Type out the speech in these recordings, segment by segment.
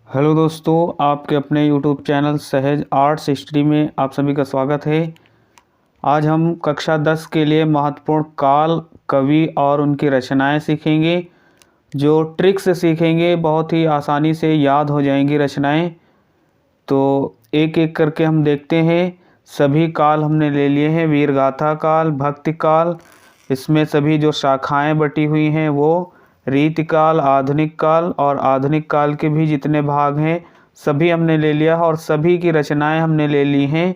Hello दोस्तों, आपके अपने यूट्यूब चैनल सहज आर्ट्स हिस्ट्री में आप सभी का स्वागत है। आज हम कक्षा 10 के लिए महत्वपूर्ण काल, कवि और उनकी रचनाएं सीखेंगे। जो ट्रिक से सीखेंगे बहुत ही आसानी से याद हो जाएंगी रचनाएं। तो एक एक करके हम देखते हैं। सभी काल हमने ले लिए हैं, वीरगाथा काल, भक्ति काल, इसमें सभी जो शाखाएं बटी हुई हैं वो रीतिकाल, आधुनिक काल और आधुनिक काल के भी जितने भाग हैं सभी हमने ले लिया और सभी की रचनाएं हमने ले ली हैं।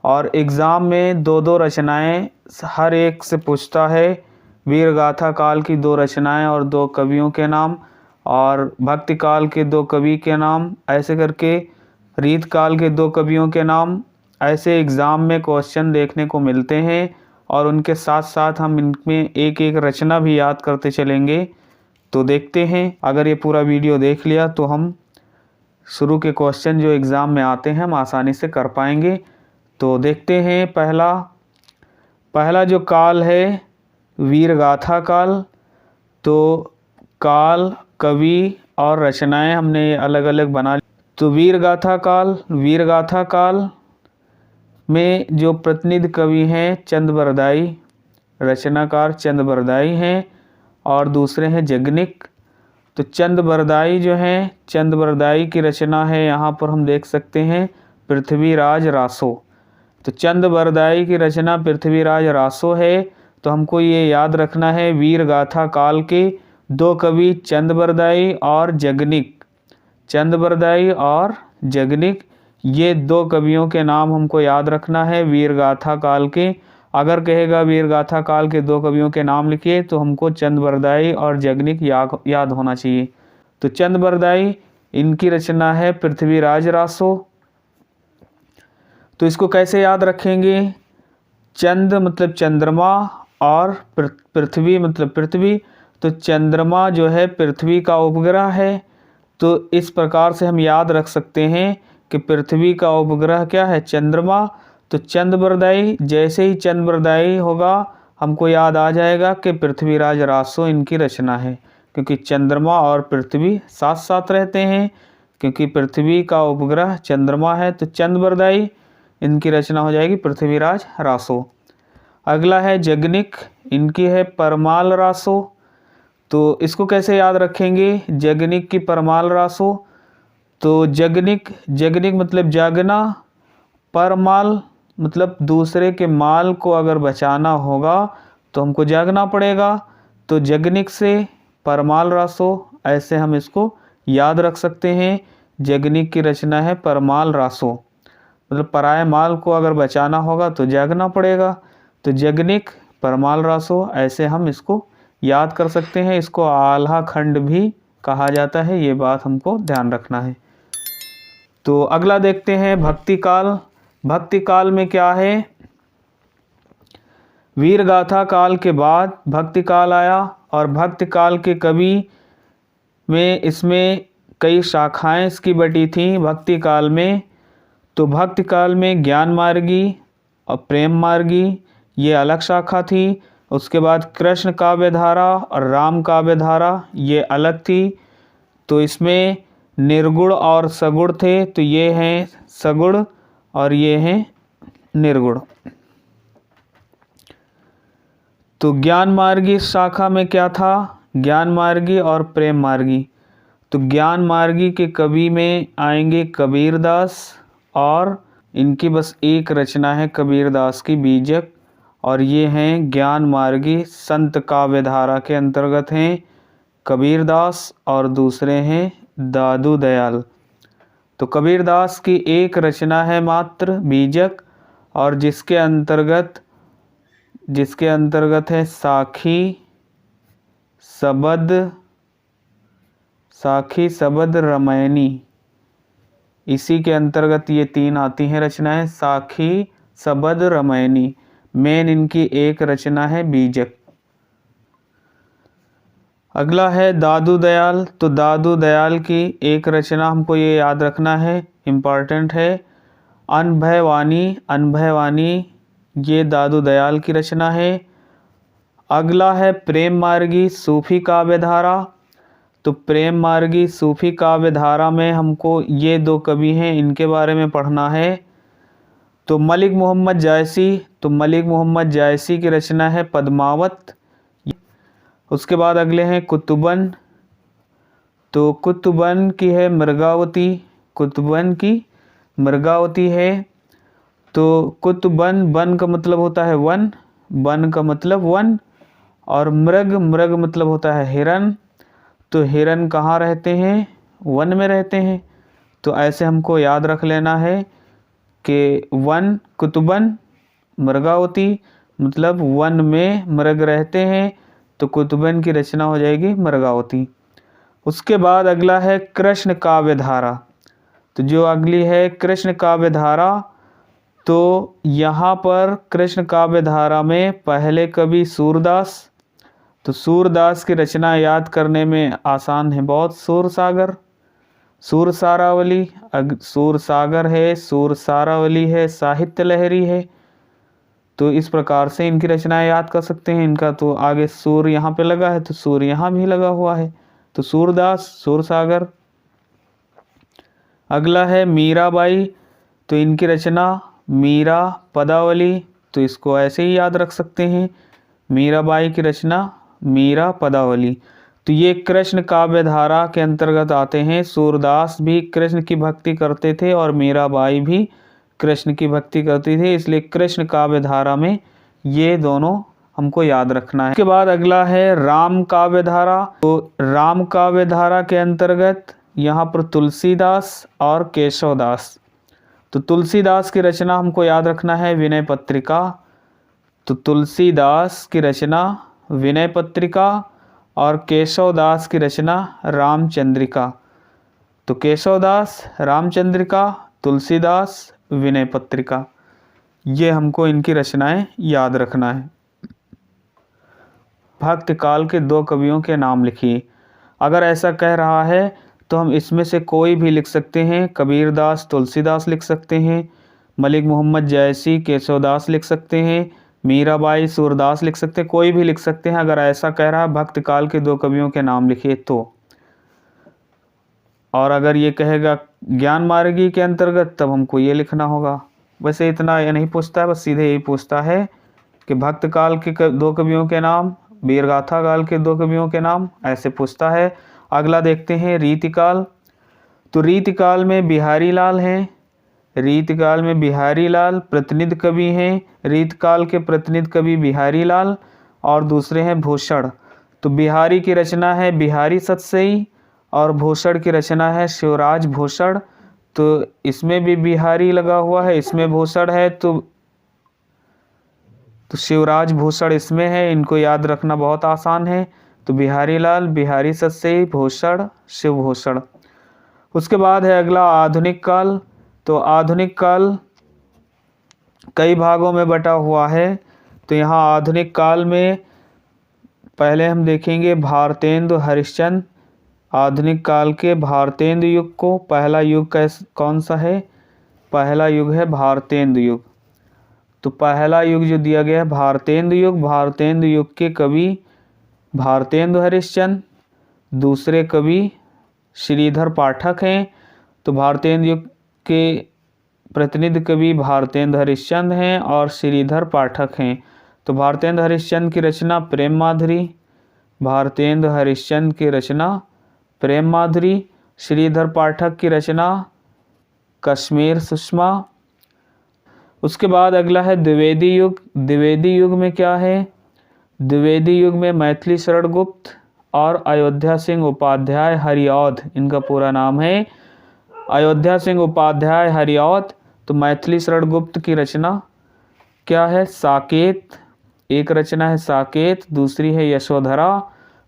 और एग्ज़ाम में दो दो रचनाएं हर एक से पूछता है। वीरगाथा काल की दो रचनाएं और दो कवियों के नाम, और भक्ति काल के दो कवि के नाम, ऐसे करके रीत काल के दो कवियों के नाम। ऐसे एग्ज़ाम में क्वेश्चन देखने को मिलते हैं और उनके साथ साथ हम इनमें एक एक रचना भी याद करते चलेंगे। तो देखते हैं, अगर ये पूरा वीडियो देख लिया तो हम शुरू के क्वेश्चन जो एग्ज़ाम में आते हैं हम आसानी से कर पाएंगे। तो देखते हैं, पहला जो काल है वीरगाथा काल। तो काल, कवि और रचनाएं हमने अलग अलग बना ली। तो वीरगाथा काल में जो प्रतिनिधि कवि हैं चंद-बरदाई, रचनाकार चंद-बरदाई हैं और दूसरे हैं जगनिक। तो चंद-बरदाई जो हैं, चंद-बरदाई की रचना है, यहाँ पर हम देख सकते हैं पृथ्वीराज रासो। तो चंद-बरदाई की रचना पृथ्वीराज रासो है। तो हमको ये याद रखना है वीरगाथा काल के दो कवि चंद-बरदाई और जगनिक। चंद-बरदाई और जगनिक, ये दो कवियों के नाम हमको याद रखना है वीरगाथा काल के। अगर कहेगा वीरगाथा काल के दो कवियों के नाम लिखिए तो हमको चंद-बरदाई और जगनिक याद होना चाहिए। तो चंद-बरदाई, इनकी रचना है पृथ्वीराज रासो। तो इसको कैसे याद रखेंगे? चंद मतलब चंद्रमा और पृथ्वी मतलब पृथ्वी। तो चंद्रमा जो है पृथ्वी का उपग्रह है। तो इस प्रकार से हम याद रख सकते हैं कि पृथ्वी का उपग्रह क्या है? चंद्रमा। तो चंद-बरदाई, जैसे ही चंद-बरदाई होगा हमको याद आ जाएगा कि पृथ्वीराज रासो इनकी रचना है, क्योंकि चंद्रमा और पृथ्वी साथ साथ रहते हैं, क्योंकि पृथ्वी का उपग्रह चंद्रमा है। तो चंद-बरदाई, इनकी रचना हो जाएगी पृथ्वीराज रासो। अगला है जगनिक, इनकी है परमाल रासो। तो इसको कैसे याद रखेंगे? जगनिक की परमाल रासो। तो जगनिक मतलब जागना, परमाल मतलब दूसरे के माल को अगर बचाना होगा तो हमको जागना पड़ेगा। तो जगनिक से परमाल रासो, ऐसे हम इसको याद रख सकते हैं। जगनिक की रचना है परमाल रासो, मतलब पराये माल को अगर बचाना होगा तो जागना पड़ेगा। तो जगनिक, परमाल रासो, ऐसे हम इसको याद कर सकते हैं। इसको आल्हा खंड भी कहा जाता है, ये बात हमको ध्यान रखना है। तो अगला देखते हैं भक्ति काल। भक्ति काल में क्या है? वीरगाथा काल के बाद भक्ति काल आया और भक्ति काल के कवि में इसमें कई शाखाएं इसकी बटी थीं भक्ति काल में। तो भक्ति काल में ज्ञान मार्गी और प्रेम मार्गी, ये अलग शाखा थी। उसके बाद कृष्ण काव्य धारा और राम काव्य धारा, ये अलग थी। तो इसमें निर्गुण और सगुण थे। तो ये हैं सगुण और ये हैं निर्गुण। तो ज्ञान मार्गी शाखा में क्या था? ज्ञान मार्गी और प्रेम मार्गी। तो ज्ञान मार्गी के कवि में आएंगे कबीरदास, और इनकी बस एक रचना है कबीरदास की, बीजक। और ये हैं ज्ञान मार्गी, संत काव्य धारा के अंतर्गत हैं कबीरदास और दूसरे हैं दादू दयाल। तो कबीरदास की एक रचना है मात्र बीजक, और जिसके अंतर्गत है साखी सबद रामायणी। इसी के अंतर्गत ये तीन आती हैं रचनाएं, साखी सबद रामायणी। मेन इनकी एक रचना है बीजक। अगला है दादू दयाल। तो दादू दयाल की एक रचना हमको ये याद रखना है, इम्पॉर्टेंट है, अनभयवाणी। ये दादू दयाल की रचना है। अगला है प्रेम मार्गी, सूफी काव्य धारा। तो प्रेम मार्गी सूफी काव्य धारा में हमको ये दो कवि हैं, इनके बारे में पढ़ना है। तो मलिक मोहम्मद जायसी, तो मलिक मोहम्मद जायसी की रचना है पद्मावत। उसके बाद अगले हैं कुतुबन, तो कुतुबन की है मृगावती, कुतुबन की मृगावती है। तो कुतुबन, बन का मतलब होता है वन, बन का मतलब वन, और मृग, मृग मतलब होता है हिरन। तो हिरन कहाँ रहते हैं? वन में रहते हैं। तो ऐसे हमको याद रख लेना है कि वन, कुतुबन, मृगावती मतलब वन में मृग रहते हैं, तो कुतुबन की रचना हो जाएगी मृगावती। उसके बाद अगला है कृष्ण काव्य धारा, तो जो अगली है कृष्ण काव्य धारा, तो यहाँ पर कृष्ण काव्य धारा में पहले कवि सूरदास, तो सूरदास की रचना याद करने में आसान है बहुत। सूरसागर, सूरसारावली, सूरसागर है, सूरसारावली है, साहित्य लहरी है। तो इस प्रकार से इनकी रचनाएं याद कर सकते हैं। इनका तो आगे सूर यहाँ पे लगा है, तो सूर यहाँ भी लगा हुआ है, तो सूरदास, सूरसागर। अगला है मीराबाई, तो इनकी रचना मीरा पदावली, तो इसको ऐसे ही याद रख सकते हैं, मीराबाई की रचना मीरा पदावली। तो ये कृष्ण काव्य धारा के अंतर्गत आते हैं। सूरदास भी कृष्ण की भक्ति करते थे और मीराबाई भी कृष्ण की भक्ति करती थी, इसलिए कृष्ण काव्य धारा में ये दोनों हमको याद रखना है। उसके बाद अगला है राम काव्य धारा, तो राम काव्य धारा के अंतर्गत यहाँ पर तुलसीदास और केशवदास। तो तुलसीदास की रचना हमको याद रखना है विनय पत्रिका, तो तुलसीदास की रचना विनय पत्रिका, और केशवदास की रचना रामचंद्रिका। तो केशवदास रामचंद्रिका, तुलसीदास विनय पत्रिका, ये हमको इनकी रचनाएं याद रखना है। भक्त काल के दो कवियों के नाम लिखिए। अगर ऐसा कह रहा है तो हम इसमें से कोई भी लिख सकते हैं, कबीरदास तुलसीदास लिख सकते हैं, मलिक मोहम्मद जायसी केशवदास लिख सकते हैं, मीराबाई सूरदास लिख सकते हैं, कोई भी लिख सकते हैं। अगर ऐसा कह रहा है भक्त काल के दो कवियों के नाम लिखिए तो। और अगर ये कहेगा ज्ञान मार्गी के अंतर्गत, तब हमको ये लिखना होगा। वैसे इतना ये नहीं पूछता है, बस सीधे यही पूछता है कि भक्त काल के दो कवियों के नाम, वीरगाथा काल के दो कवियों के नाम, ऐसे पूछता है। अगला देखते हैं रीतिकाल, तो रीतिकाल में बिहारी लाल हैं, रीतिकाल में बिहारी लाल प्रतिनिधि कवि हैं। रीतकाल के प्रतिनिधि कवि बिहारी लाल और दूसरे हैं भूषण। तो बिहारी की रचना है बिहारी सतसई और भूषण की रचना है शिवराज भूषण। तो इसमें भी बिहारी लगा हुआ है, इसमें भूषण है, तो शिवराज भूषण इसमें है। इनको याद रखना बहुत आसान है। तो बिहारी लाल, बिहारी सतसई, भूषण, शिवभूषण। उसके बाद है अगला आधुनिक काल, तो आधुनिक काल कई भागों में बटा हुआ है। तो यहाँ आधुनिक काल में पहले हम देखेंगे भारतेंदु हरिश्चंद्र। आधुनिक काल के भारतेंदु युग को, पहला युग कौन सा है? पहला युग है भारतेंदु युग। तो पहला युग जो दिया गया है भारतेंदु युग, भारतेंदु युग के कवि भारतेंदु हरिश्चंद्र, दूसरे कवि श्रीधर पाठक हैं। तो भारतेंदु युग के प्रतिनिधि कवि भारतेंदु हरिश्चंद्र हैं और श्रीधर पाठक हैं। तो भारतेंदु हरिश्चंद्र की रचना प्रेम माधुरी, भारतेंदु हरिश्चंद्र की रचना प्रेम माधुरी, श्रीधर पाठक की रचना कश्मीर सुषमा। उसके बाद अगला है द्विवेदी युग। द्विवेदी युग में क्या है? द्विवेदी युग में मैथिली शरण गुप्त और अयोध्या सिंह उपाध्याय हरिऔध, इनका पूरा नाम है अयोध्या सिंह उपाध्याय हरिऔध। तो मैथिली शरण गुप्त की रचना क्या है? साकेत। एक रचना है साकेत, दूसरी है यशोधरा।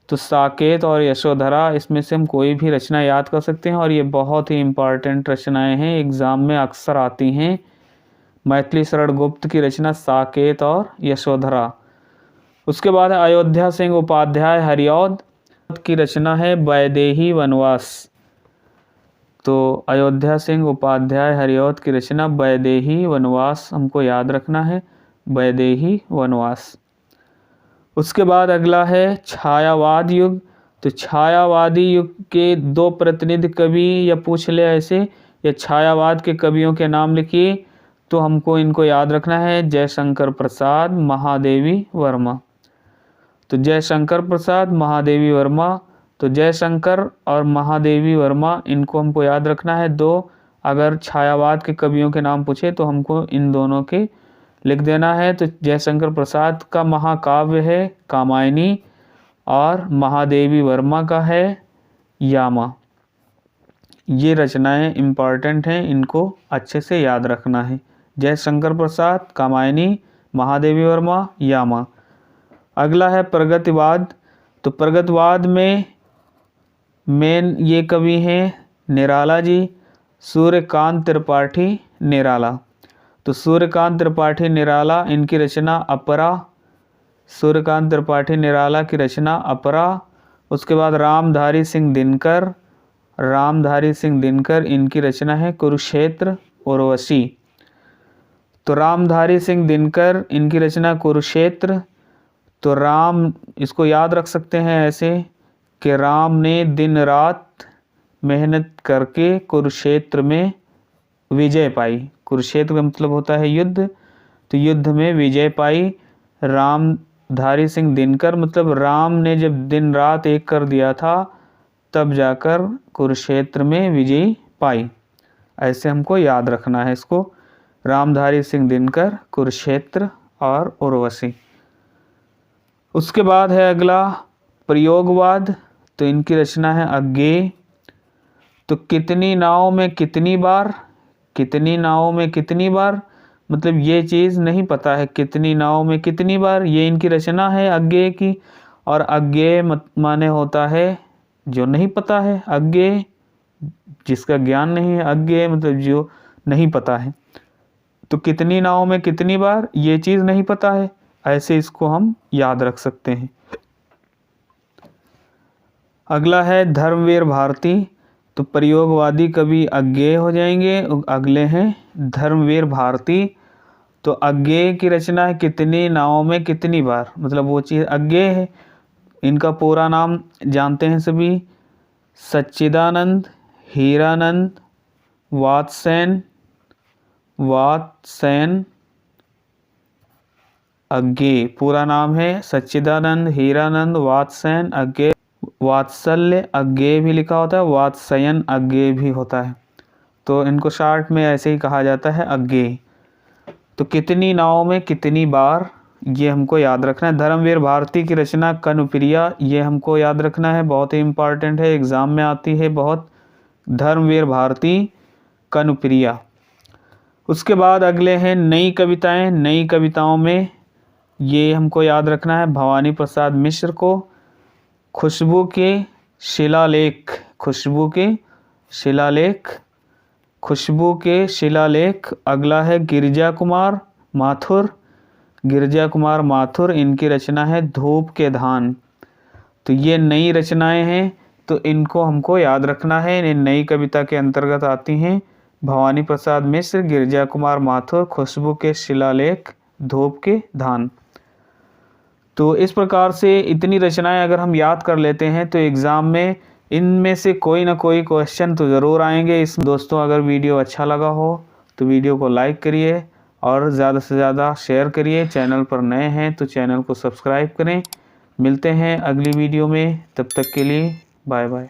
तो साकेत और यशोधरा, इसमें से हम कोई भी रचना याद कर सकते हैं और ये बहुत ही इम्पॉर्टेंट रचनाएं हैं, एग्जाम में अक्सर आती हैं। मैथिली शरण गुप्त की रचना साकेत और यशोधरा। उसके बाद है अयोध्या सिंह उपाध्याय हरिऔध की रचना है वैदेही वनवास। तो अयोध्या सिंह उपाध्याय हरिऔध की रचना वैदेही वनवास हमको याद रखना है, वैदेही वनवास। उसके बाद अगला है छायावाद युग। तो छायावादी युग के 2 प्रतिनिधि कवि या पूछ ले ऐसे, या छायावाद के कवियों के नाम लिखिए, तो हमको इनको याद रखना है, जयशंकर प्रसाद, महादेवी वर्मा। तो जयशंकर प्रसाद, महादेवी वर्मा, तो जयशंकर और महादेवी वर्मा इनको हमको याद रखना है 2। अगर छायावाद के कवियों के नाम पूछे तो हमको इन दोनों के लिख देना है। तो जयशंकर प्रसाद का महाकाव्य है कामायनी और महादेवी वर्मा का है यामा। ये रचनाएं इम्पॉर्टेंट हैं, इनको अच्छे से याद रखना है। जयशंकर प्रसाद, कामायनी, महादेवी वर्मा, यामा। अगला है प्रगतिवाद। तो प्रगतिवाद में मेन ये कवि हैं निराला जी, सूर्यकांत त्रिपाठी निराला। तो सूर्यकांत त्रिपाठी निराला, इनकी रचना अपरा, सूर्यकांत त्रिपाठी निराला की रचना अपरा। उसके बाद रामधारी सिंह दिनकर, रामधारी सिंह दिनकर इनकी रचना है कुरुक्षेत्र उर्वशी। तो रामधारी सिंह दिनकर इनकी रचना कुरुक्षेत्र। तो राम, इसको याद रख सकते हैं ऐसे कि राम ने दिन रात मेहनत करके कुरुक्षेत्र में विजय पाई। कुरुक्षेत्र का मतलब होता है युद्ध, तो युद्ध में विजय पाई। रामधारी सिंह दिनकर मतलब राम ने जब दिन रात एक कर दिया था तब जाकर कुरुक्षेत्र में विजय पाई। ऐसे हमको याद रखना है इसको, रामधारी सिंह दिनकर, कुरुक्षेत्र और उर्वशी। उसके बाद है अगला प्रयोगवाद। तो इनकी रचना है अज्ञेय। तो कितनी नाव में कितनी बार, कितनी नाव में कितनी बार, मतलब ये चीज़ नहीं पता है कितनी नाव में कितनी बार, ये इनकी रचना है अज्ञेय की। और अज्ञेय माने होता है जो नहीं पता है, अज्ञेय जिसका ज्ञान नहीं है, अज्ञेय मतलब जो नहीं पता है। तो कितनी नाव में कितनी बार, ये चीज़ नहीं पता है, ऐसे इसको हम याद रख सकते हैं। अगला है धर्मवीर भारती। तो प्रयोगवादी कवि अज्ञेय हो जाएंगे। अगले हैं धर्मवीर भारती। तो अज्ञेय की रचना है कितनी नाव में कितनी बार, मतलब वो चीज़ अज्ञेय है। इनका पूरा नाम जानते हैं सभी, सच्चिदानंद हीरानंद वात्सेन अज्ञेय। पूरा नाम है सच्चिदानंद हीरानंद वात्सेन अज्ञेय। वात्सल्य अज्ञेय भी लिखा होता है, वात्स्यन अज्ञेय भी होता है। तो इनको शार्ट में ऐसे ही कहा जाता है अज्ञेय। तो कितनी नाव में कितनी बार, ये हमको याद रखना है। धर्मवीर भारती की रचना कनुप्रिया, ये हमको याद रखना है, बहुत ही इम्पॉर्टेंट है, एग्जाम में आती है बहुत। धर्मवीर भारती कनुप्रिया। उसके बाद अगले हैं नई कविताएं। नई कविताओं में ये हमको याद रखना है भवानी प्रसाद मिश्र को, खुशबू के शिलालेख, खुशबू के शिलालेख, खुशबू के शिलालेख। अगला है गिरिजा कुमार माथुर, गिरिजा कुमार माथुर इनकी रचना है धूप के धान। तो ये नई रचनाएं हैं, तो इनको हमको याद रखना है, इन नई कविता के अंतर्गत आती हैं भवानी प्रसाद मिश्र, गिरिजा कुमार माथुर, खुशबू के शिलालेख, धूप के धान। तो इस प्रकार से इतनी रचनाएं अगर हम याद कर लेते हैं तो एग्ज़ाम में इनमें से कोई ना कोई क्वेश्चन तो ज़रूर आएंगे। इस दोस्तों, अगर वीडियो अच्छा लगा हो तो वीडियो को लाइक करिए और ज़्यादा से ज़्यादा शेयर करिए। चैनल पर नए हैं तो चैनल को सब्सक्राइब करें। मिलते हैं अगली वीडियो में, तब तक के लिए बाय बाय।